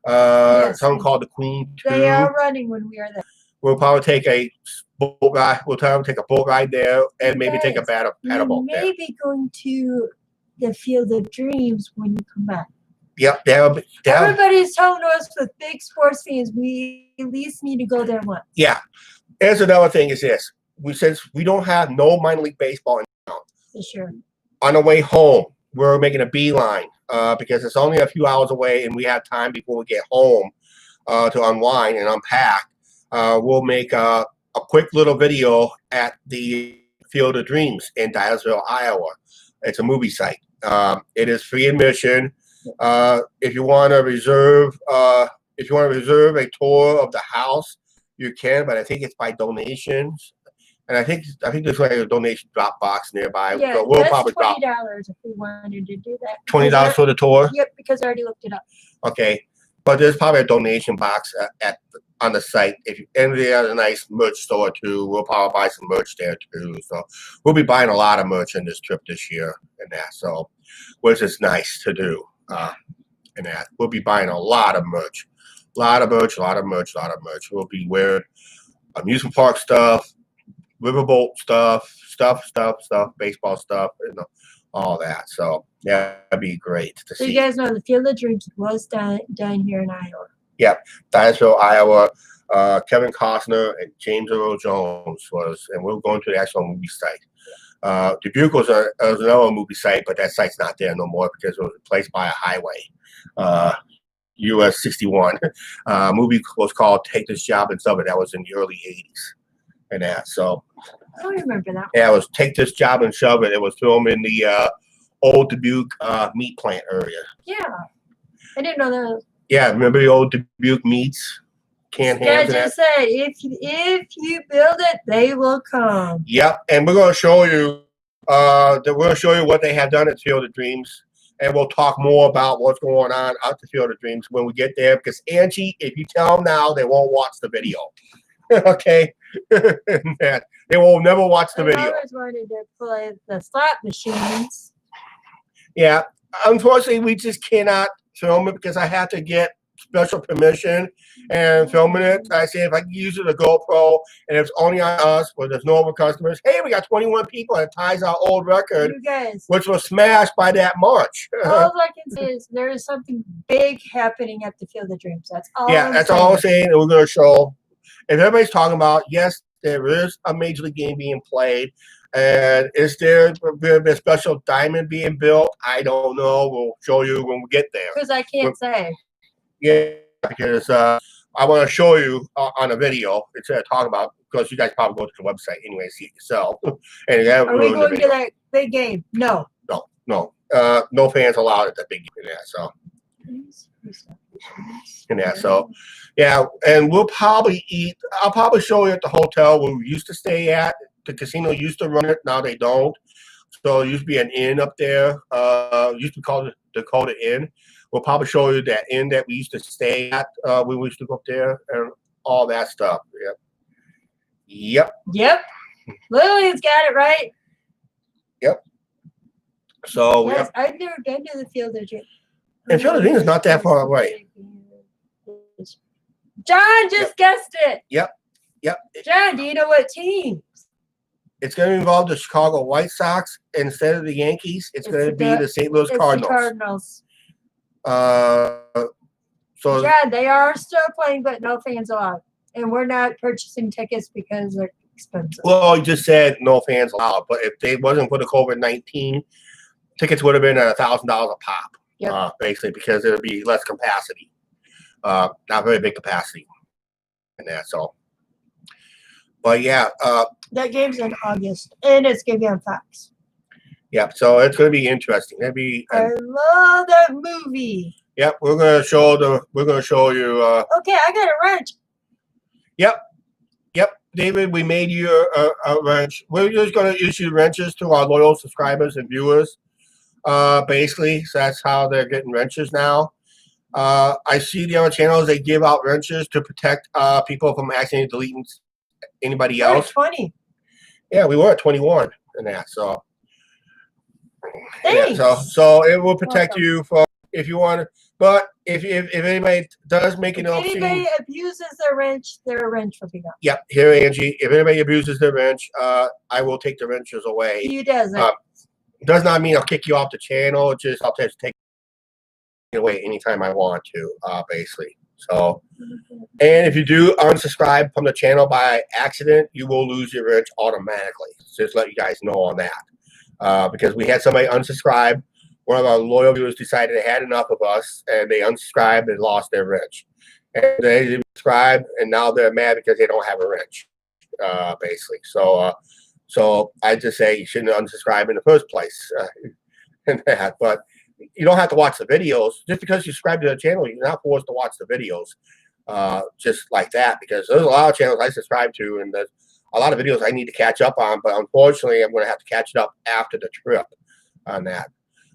Something called the Queen 2. They are running when we are there. We'll probably take a boat ride. We'll try to take a boat ride there, and maybe take a paddle boat there. Maybe going to the Field of Dreams when you come back. Yep, everybody's telling us with big sports fans, we at least need to go there once. Yeah. Here's another thing is this. Since we don't have no minor league baseball in town. For sure. On the way home, we're making a beeline because it's only a few hours away and we have time before we get home to unwind and unpack. We'll make a quick little video at the Field of Dreams in Dyersville, Iowa. It's a movie site. It is free admission. If you want to reserve a tour of the house, you can, but I think it's by donations. And I think there's like a donation drop box nearby. Yeah, so we'll that's probably $20 if we wanted to do that. $20 for the tour? Yep, because I already looked it up. Okay. But there's probably a donation box on the site. And they have a nice merch store too. We'll probably buy some merch there too. So we'll be buying a lot of merch on this trip this year and that. So which is nice to do. And that we'll be buying a lot of merch. We'll be wearing amusement park stuff, riverboat stuff, baseball stuff, all that. So yeah, that'd be great to see. So you guys know the Field of Dreams was done here in Iowa. Yep, Dyersville, Iowa. Kevin Costner and James Earl Jones and we're going to the actual movie site. Dubuque was another movie site, but that site's not there no more because it was replaced by a highway. US 61. Movie was called Take This Job and Sub It. That was in the early 80s. And that, so. I don't remember that. Yeah, it was Take This Job and Shove It. It was filmed in the old Dubuque meat plant area. Yeah. I didn't know that. Yeah, remember the old Dubuque meats? Canned Yeah, I hams and just that? said, if you build it, they will come. Yep, and we're going to show you what they have done at Field of Dreams. And we'll talk more about what's going on out the Field of Dreams when we get there. Because Angie, if you tell them now, they won't watch the video. Okay? They will never watch the video. I always wanted to play the slot machines. Yeah. Unfortunately, we just cannot film it because I have to get special permission and filming it. I say if I can use it a GoPro and it's only on us where there's no other customers. Hey, we got 21 people and it ties our old record, You guys, which was smashed by that March. all I can say is there is something big happening at the Field of Dreams. That's all. Yeah, I'm that's saying. all I'm saying. And we're going to show. If everybody's talking about, yes, there is a major league game being played. And is there a special diamond being built? I don't know. We'll show you when we get there. Because I can't say. Yeah, because I want to show you on a video instead of talking about, because you guys probably go to the website anyway, see it yourself. And Are we going to that big game? No. No. No fans allowed at the big game. Yeah, so. Yeah, so, yeah, and we'll probably eat. I'll probably show you at the hotel where we used to stay at. The casino used to run it. Now they don't. So it used to be an inn up there. Used to be called the Dakota Inn. We'll probably show you that inn that we used to stay at when we used to go up there and all that stuff. Yep. Lillian's got it right. Yep. So Yes, I've never been to the Field of Dreams. And Field of Dreams is not that far away. John just guessed it. Yep. John, do you know what team? It's going to involve the Chicago White Sox instead of the Yankees. It's going to be the St. Louis It's Cardinals. the Cardinals. So Yeah, they are still playing, but no fans allowed. And we're not purchasing tickets because they're expensive. well, you just said no fans allowed, but if they wasn't for the COVID-19, tickets would have been at $1,000 a pop. Yep. Basically, because there would be less capacity. Not very big capacity, and that's all. But yeah, That game's in August, and it's going to be on Fox. yeah. So it's going to be interesting. It'll be. I love that movie. Yep, we're going to show you. Okay, I got a wrench. Yep, David, we made you a wrench. We're just going to issue wrenches to our loyal subscribers and viewers. Basically, so that's how they're getting wrenches now. I see the other channels, they give out wrenches to protect people from accidentally deleting anybody We're at else. 20. Yeah, we were at 21 in that, so. Thanks. Yeah, so it will protect Welcome. you from if you want to. But if anybody does make an If obscene, anybody abuses their wrench will be gone. yep, here, Angie. If anybody abuses their wrench, I will take the wrenches away. He doesn't. Does not mean I'll kick you off the channel. Just I'll just take it away anytime I want to, basically. So, and if you do unsubscribe from the channel by accident, you will lose your wrench automatically. Just let you guys know on that. Because we had somebody unsubscribe. One of our loyal viewers decided they had enough of us, and they unsubscribed and lost their wrench. And they didn't subscribe, and now they're mad because they don't have a wrench, basically. So I just say you shouldn't unsubscribe in the first place. And that, but you don't have to watch the videos. Just because you subscribe to the channel, you're not forced to watch the videos just like that. Because there's a lot of channels I subscribe to, and there's a lot of videos I need to catch up on. But unfortunately, I'm going to have to catch it up after the trip on that.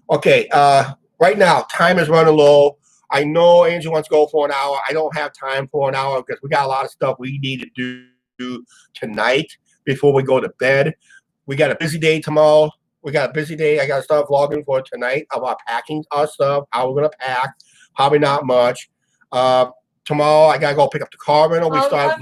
Okay, right now, time is running low. I know Angie wants to go for an hour. I don't have time for an hour because we got a lot of stuff we need to do tonight before we go to bed. We got a busy day tomorrow. We got a busy day. I got to start vlogging for tonight about packing our stuff, how we're going to pack. Probably not much. Tomorrow, I got to go pick up the car rental. We start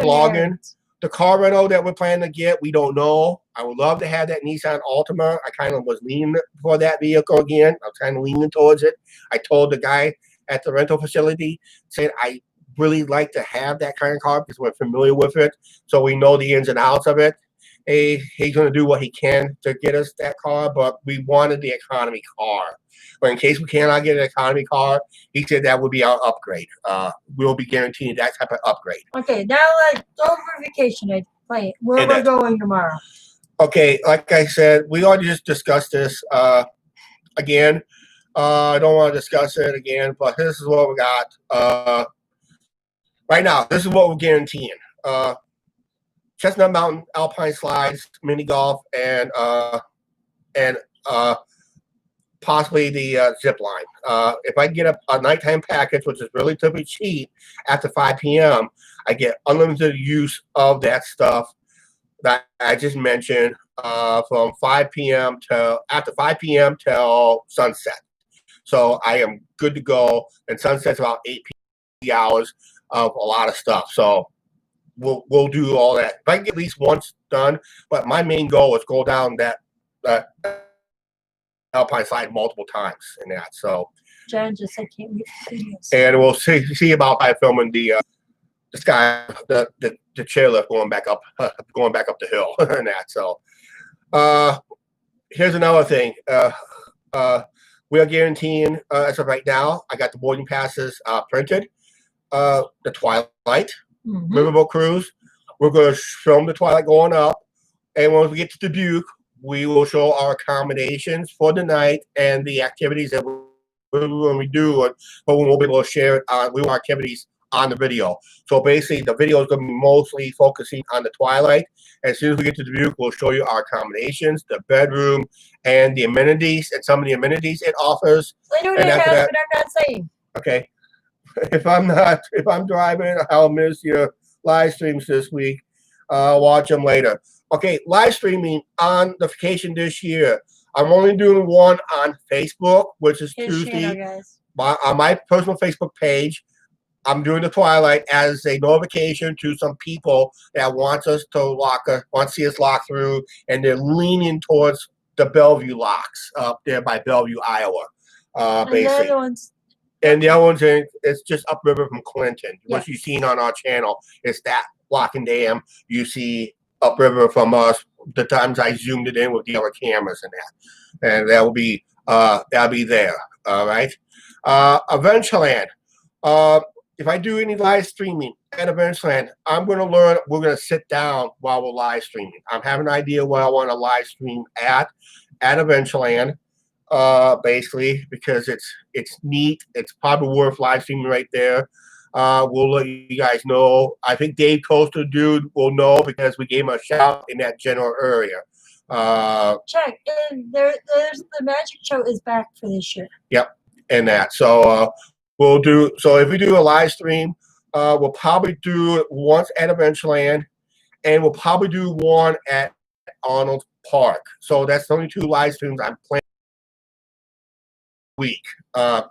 vlogging. Errands. The car rental that we're planning to get, we don't know. I would love to have that Nissan Altima. I kind of was leaning for that vehicle again. I was kind of leaning towards it. I told the guy at the rental facility, said, I really like to have that kind of car because we're familiar with it, so we know the ins and outs of it. He's going to do what he can to get us that car, but we wanted the economy car. But in case we cannot get an economy car, he said that would be our upgrade. We'll be guaranteeing that type of upgrade. Okay, now let's go for vacation. I plan where And we're going tomorrow. Okay, like I said, we already just discussed this again. I don't want to discuss it again, but this is what we got. Right now, this is what we're guaranteeing. Chestnut Mountain Alpine Slides, mini golf, and possibly the zip line. If I get a nighttime package, which is relatively cheap, after 5 p.m., I get unlimited use of that stuff that I just mentioned from 5 p.m. till after 5 p.m. till sunset. So I am good to go, and sunset's about 8 hours of a lot of stuff. So we'll do all that. If I can get at least once done, but my main goal is go down that Alpine slide multiple times in that. So Jen just said can't wait for videos. and we'll see about by filming the sky the chairlift going back up the hill and that. So here's another thing. We are guaranteeing as of right now. I got the boarding passes printed. The Twilight Riverboat Cruise. We're going to film the Twilight going up, and when we get to Dubuque, we will show our accommodations for the night and the activities that when we do, but we won't be able to share it on. We want activities on the video. So basically, the video is going to be mostly focusing on the Twilight. As soon as we get to Dubuque, we'll show you our accommodations, the bedroom, and the amenities, and some of the amenities it offers. I know what it has, but I'm not saying. Okay. If I'm driving, I'll miss your live streams this week. Watch them later. Okay, live streaming on the vacation this year. I'm only doing one on Facebook, which is Tuesday. Channel, guys. On my personal Facebook page. I'm doing the Twilight as a notification to some people that want us to want to see us lock through, and they're leaning towards the Bellevue locks up there by Bellevue, Iowa. Basically. And the other one's it's just upriver from Clinton. Yes. What you've seen on our channel is that lock and dam you see upriver from us. The times I zoomed it in with the other cameras and that, and that'll be there. All right. Adventureland. If I do any live streaming at Adventureland, I'm going to learn. We're going to sit down while we're live streaming. I'm having an idea where I want to live stream at Adventureland. Basically, because it's neat. It's probably worth live streaming right there. We'll let you guys know. I think Dave Coaster Dude will know because we gave him a shout in that general area. Check, and there's the magic show is back for this year. Yep, and that. So we'll do. So if we do a live stream, we'll probably do it once at Adventureland, and we'll probably do one at Arnold Park. So that's the only 2 live streams I'm planning week to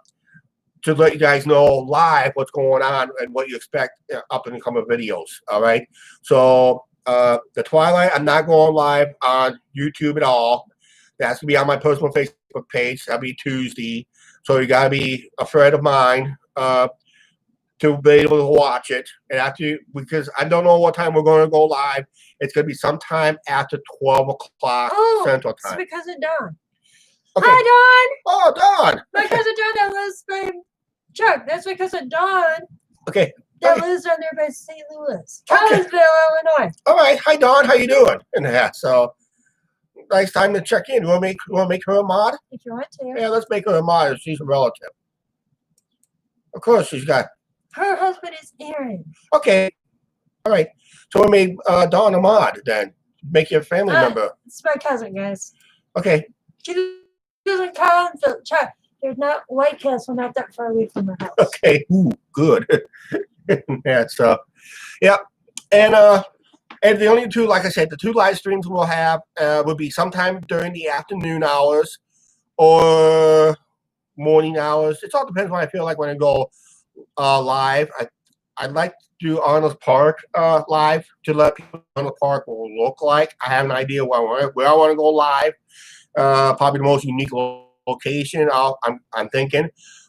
let you guys know live what's going on and what you expect up in the coming videos. All right. So the Twilight, I'm not going live on YouTube at all. That's gonna be on my personal Facebook page. That'll be Tuesday. So you gotta be a friend of mine to be able to watch it. And after, because I don't know what time we're going to go live. It's gonna be sometime after 12 o'clock Central Time. It's because of Dawn. Okay. Hi, Dawn. Oh, Dawn. Because of Dawn that lives by Chuck. That's because of Dawn. Okay. That lives down there by St. Louis, Collinsville, Illinois. All right. Hi, Dawn. How you doing? And that. So, nice time to check in. You want to make her a mod? If you want to. Yeah, let's make her a mod. She's a relative. Of course, she's got. Her husband is Aaron. Okay. All right. So we made Dawn a mod then. Make your family member. It's my cousin, guys. Okay. She lives in Collinsville. Chuck, there's not White Castle, not that far away from her house. Okay. Ooh, good. That's yeah. And the only 2, like I said, the 2 live streams we'll have will be sometime during the afternoon hours or morning hours. It all depends when I feel like when I go live. I'd like to do Arnold Park live to let people know what Arnold Park will look like. I have an idea where I want to go live. Probably the most unique location I'm thinking.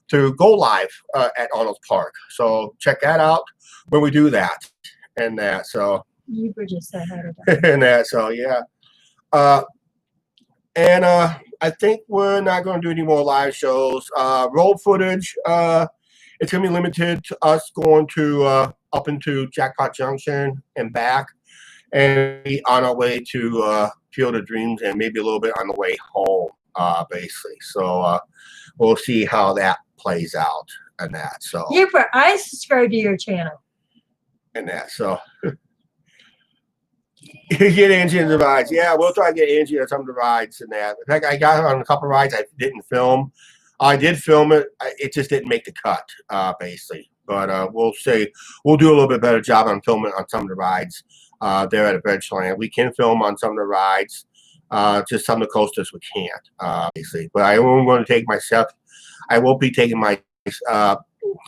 to go live at Arnold's Park. So check that out when we do that and that. So You were just ahead of that. and that. So yeah. I think we're not going to do any more live shows. Road footage. It's going to be limited to us going to up into Jackpot Junction and back, and be on our way to Field of Dreams, and maybe a little bit on the way home, basically. So we'll see how that plays out and that. So Yeah, but I subscribe to your channel. and that. So get Angie in the rides. Yeah, we'll try to get Angie on some of the rides and that. In fact, I got her on a couple of rides I didn't film. I did film it. It just didn't make the cut, basically. But we'll see. We'll do a little bit better job on filming on some of the rides there at Adventureland. We can film on some of the rides. Just some of the coasters we can't, basically. But I am going to take myself. I will be taking my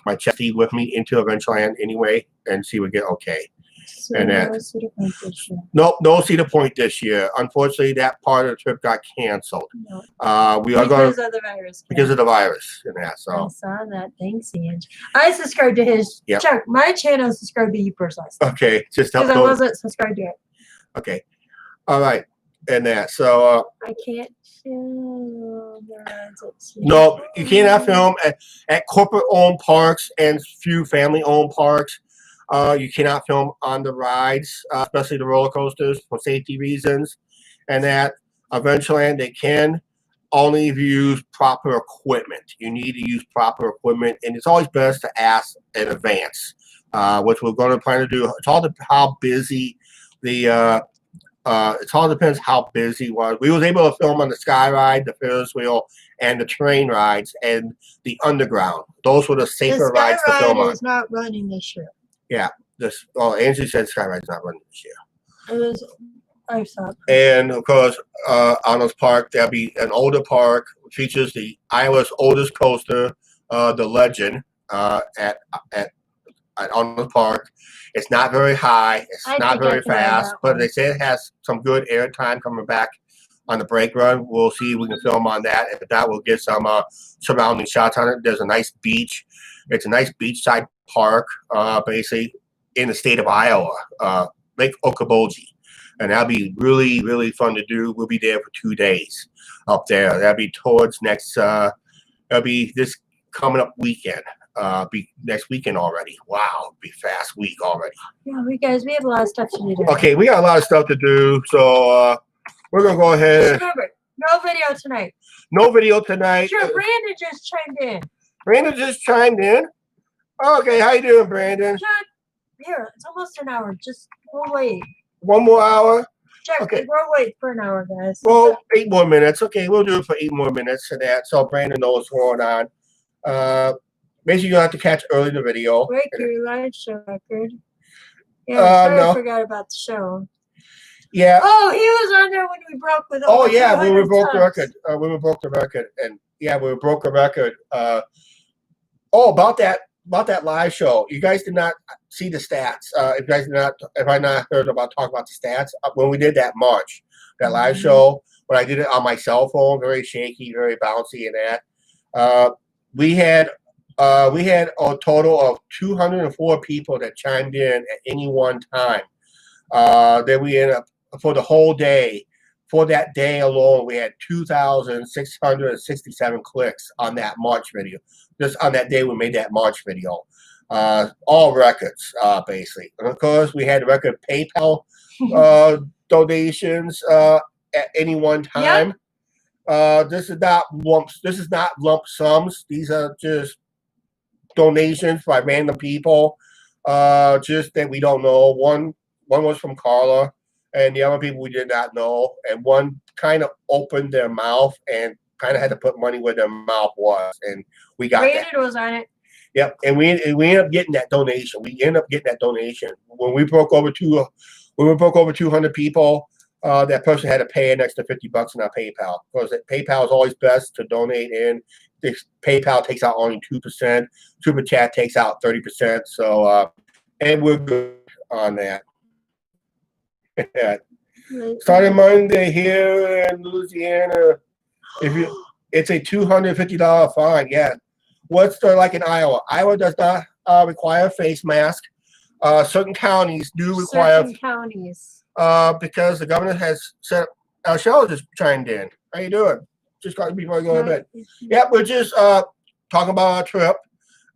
my chesty with me into Adventureland anyway, and see if we get okay. So And that- no Cedar Point this year. Nope, no Cedar Point this year. Unfortunately, that part of the trip got canceled. No. We are going Because of the virus. because of the virus and that. I So saw that. Thanks, Ange. I subscribed to his. Yep. Chuck, my channel subscribed to you personally. okay, just help. Because I Those. wasn't subscribed to it. Okay, all right, and that. So I can't film the rides at Cedar no, you Point. cannot film at corporate-owned parks and few family-owned parks. You cannot film on the rides, especially the roller coasters, for safety reasons. And that Adventureland, they can only if you use proper equipment. You need to use proper equipment, and it's always best to ask in advance, which we're going to plan to do. It's all how busy the it all depends how busy was. We was able to film on the Sky Ride, the Ferris wheel, and the train rides, and the Underground. Those were the The safer Sky rides to film Ride on. is not running this year. Angie said Sky Ride's not running this year. It was. I saw it. And of course, Arnold's Park, there'll be an older park, features the Iowa's oldest coaster, the Legend, at Arnold's Park. It's not very high, it's I not think I very can ride fast, that but one. they say it has some good air time coming back on the brake run. We'll see if we can film on that. If not, we'll get some surrounding shots on it. There's a nice beach. It's a nice beachside park, basically in the state of Iowa, Lake Okoboji. And that'll be really, really fun to do. We'll be there for 2 days up there. That'll be towards next, that'll be this coming up weekend. Be next weekend already. Wow, it'll be fast week already. Yeah, we have a lot of stuff to do. Today. Okay, we got a lot of stuff to do, so we're gonna go Just ahead. remember, no video tonight. No video tonight. Sure, Brandon just chimed in. Brandon just chimed in. Okay, how you doing, Brandon? Chuck, here, it's almost an hour. Just we'll wait. 1 more hour. Chuck, Okay. we'll wait for an hour, guys. Well, 8 more minutes. Okay, we'll do it for 8 more minutes to that, so Brandon knows what's going on. Make sure you don't have to catch early in the video. Break your live show record. Yeah, sorry, no. I forgot about the show. Yeah. Oh, he was on there when we broke with. Oh over yeah, we 200 broke the subs. record. We broke the record, and yeah, we broke the record. About that live show, you guys did not see the stats. If you guys did not, if I not heard about talk about the stats when we did that March, that live show, when I did it on my cell phone, very shaky, very bouncy, and that we had a total of 204 people that chimed in at any one time. Then we ended up for the whole day. For that day alone, we had 2,667 clicks on that March video. Just on that day, we made that March video. All records, basically. And of course, we had record PayPal donations at any one time. This is not lumps. This is not lump sums. These are just donations by random people. Just that we don't know. One was from Carla, and the other people we did not know. And one kind of opened their mouth and kind of had to put money where their mouth was, and we got that. Brandon was on it. Yep, and we ended up getting that donation. When we broke over 200 people. That person had to pay an extra $50 in our PayPal, because PayPal is always best to donate in. PayPal takes out only 2%. Super Chat takes out 30%. So, and we're good on that. Starting Monday here in Louisiana, it's a $250 fine. Yeah, what's the like in Iowa? Iowa does not require a face mask. Certain counties do require Certain counties. because the governor has said. Cheryl just chimed in. How you doing? Just got before I go to bed. Yep, we're just talking about our trip,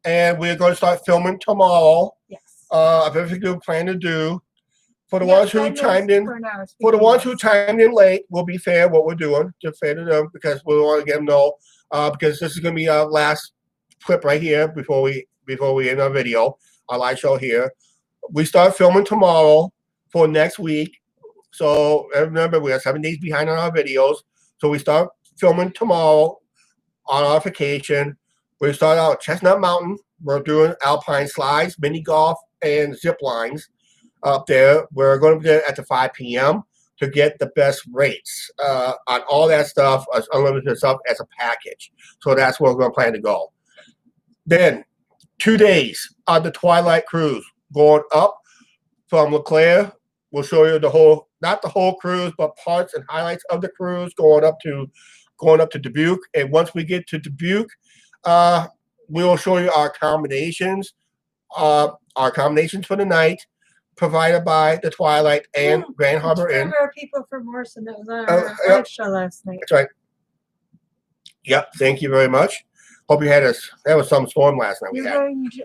and we're going to start filming tomorrow. Yes. Of everything we plan to do. For the ones who chimed in, for the ones who chimed in late, we'll be fair what we're doing, just fair to them, because we want to get them know. Because this is going to be our last clip right here before we end our video, our live show here. We start filming tomorrow for next week. So remember, we are 7 days behind on our videos. So we start filming tomorrow on our vacation. We start out at Chestnut Mountain. We're doing alpine slides, mini golf, and zip lines up there. We're going to be there at the 5 p.m. to get the best rates on all that stuff, as unlimited stuff as a package. So that's where we're going to plan to go. Then 2 days on the Twilight Cruise, going up from LeClaire. We'll show you the whole, not the whole cruise, but parts and highlights of the cruise going up to Dubuque. And once we get to Dubuque, we will show you our accommodations for the night, provided by the Twilight and Grand Harbor Inn. There are people from Morrison that was on our live show last night. That's right. Yep. Thank you very much. Hope you had that was some storm last night.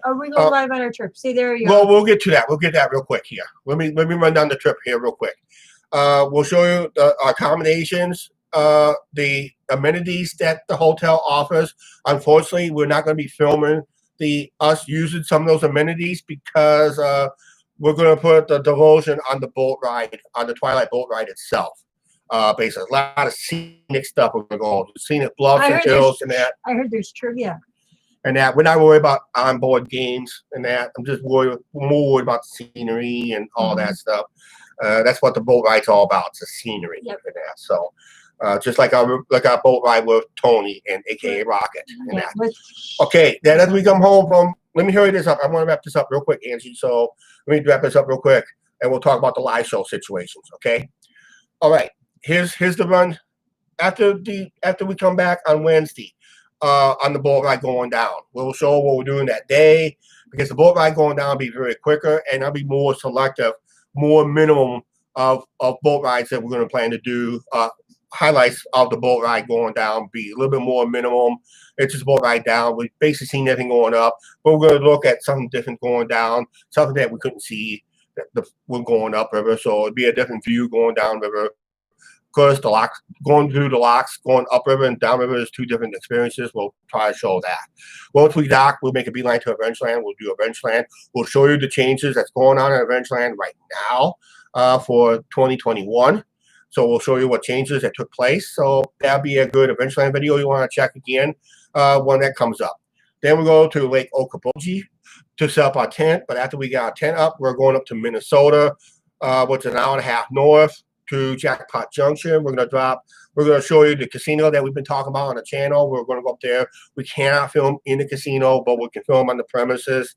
Are we going live on our trip? See, there you go. Well, we'll get to that. We'll get that real quick here. Let me run down the trip here real quick. We'll show you the accommodations, the amenities that the hotel offers. Unfortunately, we're not going to be filming us using some of those amenities because we're going to put the devotion on the boat ride, on the Twilight boat ride itself. Basically, a lot of scenic stuff we're going to go on. Scenic bluffs and hills and that. I heard there's trivia. And that we're not worried about onboard games and that. I'm just more worried about the scenery and all that stuff. That's what the boat ride's all about. It's the scenery and that. So just like our boat ride with Tony and AKA Rocket and that. Okay, then as we come home from, let me hurry this up. I want to wrap this up real quick, Angie. So let me wrap this up real quick, and we'll talk about the live show situations. Okay. All right. Here's the run after we come back on Wednesday. On the boat ride going down, we'll show what we're doing that day because the boat ride going down will be very quicker and I'll be more selective, more minimum of boat rides that we're going to plan to do. Highlights of the boat ride going down be a little bit more minimum. It's just boat ride down. We've basically seen everything going up, but we're going to look at something different going down, something that we couldn't see that we're going upriver. So it'd be a different view going down river. Because the locks, going through the locks, going upriver and downriver is two different experiences. We'll try to show that. Once we dock, we'll make a beeline to Adventureland. We'll do Adventureland. We'll show you the changes that's going on in Adventureland right now for 2021. So we'll show you what changes that took place. So that'll be a good Adventureland video you want to check again when that comes up. Then we go to Lake Okoboji to set up our tent. But after we get our tent up, we're going up to Minnesota, which is an hour and a half north, to Jackpot Junction. We're going to show you the casino that we've been talking about on the channel. We're going to go up there. We cannot film in the casino, but we can film on the premises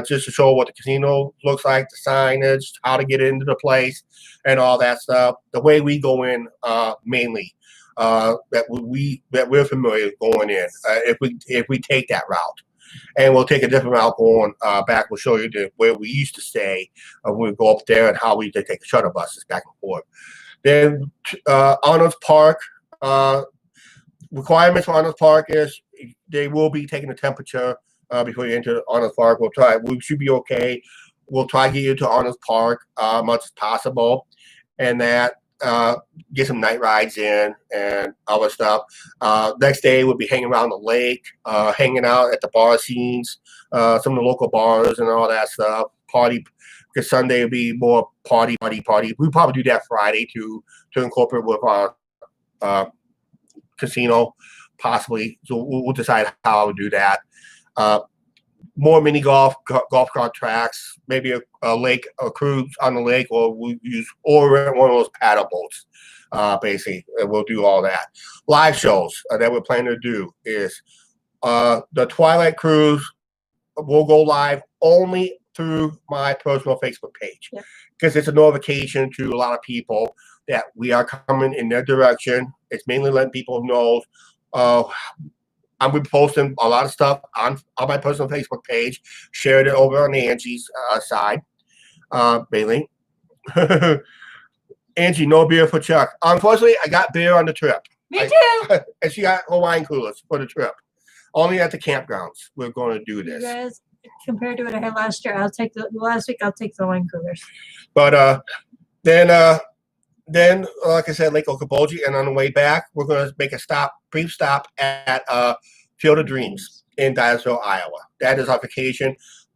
just to show what the casino looks like, the signage, how to get into the place, and all that stuff. The way we go in mainly that we're familiar with going in if we take that route. And we'll take a different route going back. We'll show you where we used to stay when we go up there and how we take the shuttle buses back and forth. Then Arnold's Park, requirements for Arnold's Park is they will be taking the temperature before you enter Arnold's Park. We should be okay. We'll try to get you to Arnold's Park much as possible, and that get some night rides in and other stuff. Next day we'll be hanging around the lake, hanging out at the bar scenes, some of the local bars and all that stuff. Party, because Sunday will be more party. We'll probably do that Friday to incorporate with our casino, possibly. So we'll decide how to do that. More mini golf cart tracks, maybe a cruise on the lake, or we'll use rent one of those paddle boats. Basically, and we'll do all that. Live shows that we're planning to do is the Twilight Cruise will go live only through my personal Facebook page because it's a notification to a lot of people that we are coming in their direction. It's mainly letting people know I'm be posting a lot of stuff on my personal Facebook page. Shared it over on Angie's side. Bailey. Angie, no beer for Chuck. Unfortunately, I got beer on the trip. Me too. And she got Hawaiian coolers for the trip. Only at the campgrounds we're going to do You this. guys, compared to what I had last year, I'll take the last week. I'll take the wine coolers. But then like I said, Lake Okoboji, and on the way back, we're going to make a brief stop at Field of Dreams in Dyersville, Iowa. That is our vacation.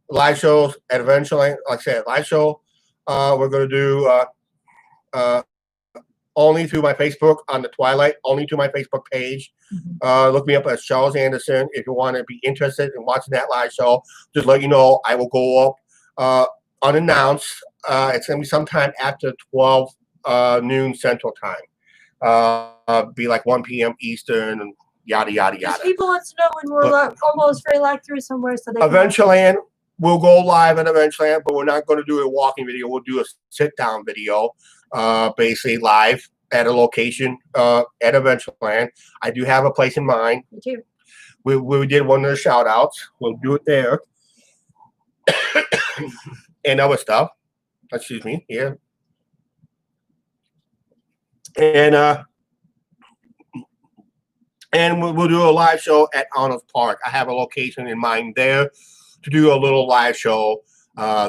Live shows at eventually, like I said, live show. We're going to do only through my Facebook on the Twilight, only to my Facebook page. Look me up as Charles Anderson if you want to be interested in watching that live show. Just let you know, I will go up unannounced. It's going to be sometime after 12 noon Central Time. Be like 1 p.m. Eastern, and yada yada Because yada. people want to know when we're almost ready locked through somewhere, so they can Adventureland, we'll go live at Adventureland, but we're not going to do a walking video. We'll do a sit-down video, basically live at a location at Adventureland. I do have a place in mind. Me too. We did one of the shout-outs. We'll do it there. And other stuff. Excuse me. Yeah. And we'll do a live show at Arnold Park. I have a location in mind there to do a little live show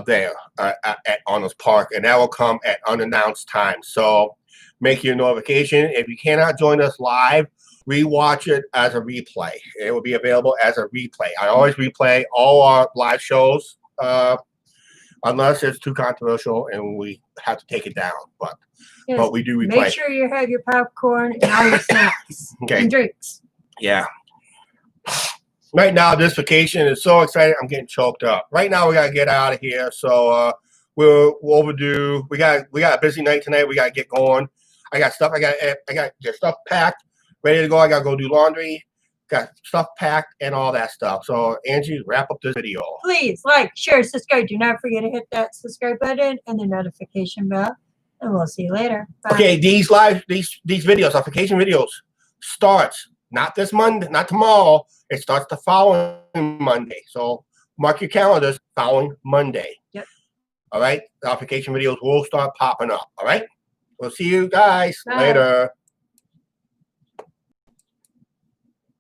there at Arnold Park, and that will come at unannounced time. So make your notification. If you cannot join us live, rewatch it as a replay. It will be available as a replay. I always replay all our live shows unless it's too controversial and we have to take it down. Yes, But we do replay. make sure you have your popcorn and all your snacks Okay. and drinks. Yeah. Right now, this vacation is so exciting. I'm getting choked up. Right now, we gotta get out of here. So we're overdue. We got a busy night tonight. We gotta get going. I got stuff. I got get stuff packed, ready to go. I gotta go do laundry. Got stuff packed and all that stuff. So Angie, wrap up this video. Please like, share, subscribe. Do not forget to hit that subscribe button and the notification bell. And we'll see you later. Bye. Okay, these videos, our vacation videos, starts not this Monday, not tomorrow. It starts the following Monday. So mark your calendars, following Monday. Yep. All right, our vacation videos will start popping up. All right, we'll see you guys Bye. later.